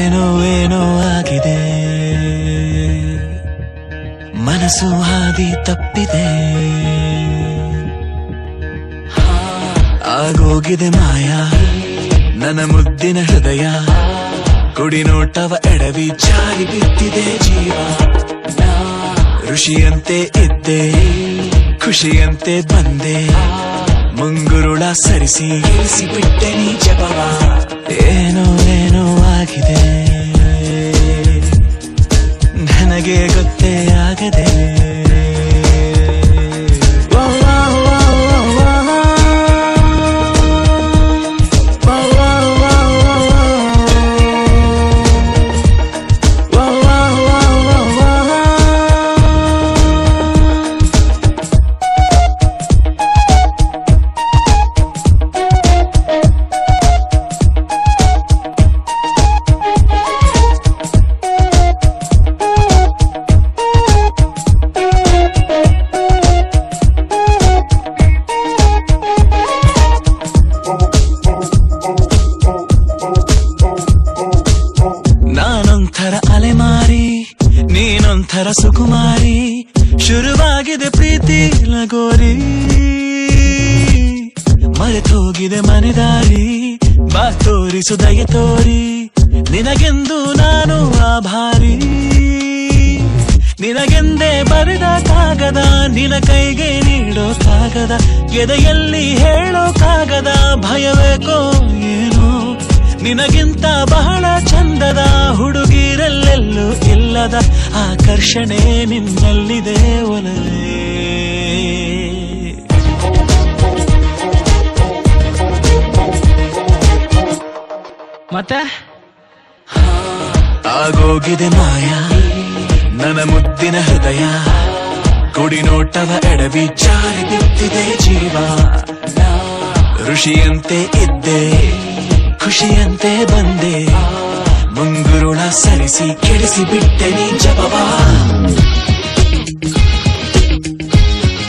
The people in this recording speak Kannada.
ಏನೋ ಏನೋ ಆಗಿದೆ, ಮನಸ್ಸು ಹಾದಿ ತಪ್ಪಿದೆ, ಆಗೋಗಿದೆ ಮಾಯ ನನ್ನ ಮುದ್ದಿನ ಹೃದಯ, ಕುಡಿನೋಟವ ಎಡವಿ ಜಾರಿ ಬಿದ್ದಿದೆ ಜೀವ. ಋಷಿಯಂತೆ ಇದ್ದೆ, ಖುಷಿಯಂತೆ ಬಂದೆ, ಮುಂಗುರುಳ ಸರಿಸಿ ಇಳಿಸಿ ಬಿಟ್ಟೆ ನೀ ಜಪವ. ಏನೋ ಏನೋ ಆಗಿದೆ, ನನಗೆ ಗೊತ್ತೇ ಆಗದೆ. ನಾನೊಂಥರ ಅಲೆಮಾರಿ, ನೀನೊಂಥರ ಸುಕುಮಾರಿ, ಶುರುವಾಗಿದೆ ಪ್ರೀತಿ ಲಗೋರಿ, ಮರೆತೋಗಿದೆ ಮನೆದಾರಿ, ಬಾ ತೋರಿಸು ದಯೆ ತೋರಿ, ನಿನಗೆಂದು ನಾನು ಆಭಾರಿ. ನಿನಗೆಂದೇ ಬರೆದ ಕಾಗದ, ನಿನ ಕೈಗೆ ನೀಡೋ ಕಾಗದ, ಎದೆಯಲ್ಲಿ ಹೇಳೋ ಕಾಗದ, ಭಯವೇಕೋ ಏನೋ ನಿನಗಿಂತ ಬಹಳ ಚಂದದ ಹುಡುಗಿರಲ್ಲೆಲ್ಲೂ ಇಲ್ಲದ ಆಕರ್ಷಣೆ ನಿನ್ನಲ್ಲಿದೆ ಒಲವೇ. ಮತ್ತೆ ಆಗೋಗಿದೆ ಮಾಯ ನನ್ನ ಮುದ್ದಿನ ಹೃದಯ, ಕುಡಿನೋಟವ ಎಡವಿ ಜಾರಿ ಬಿದ್ದಿದೆ ಜೀವ. ಋಷಿಯಂತೆ ಇದ್ದೆ, ಖುಷಿಯಂತೆ ಬಂದೆ, ಮುಂಗುರುಳ ಸರಿಸಿ ಕೆಡಿಸಿ ಬಿಟ್ಟೆ ನೀ ಜಪವ.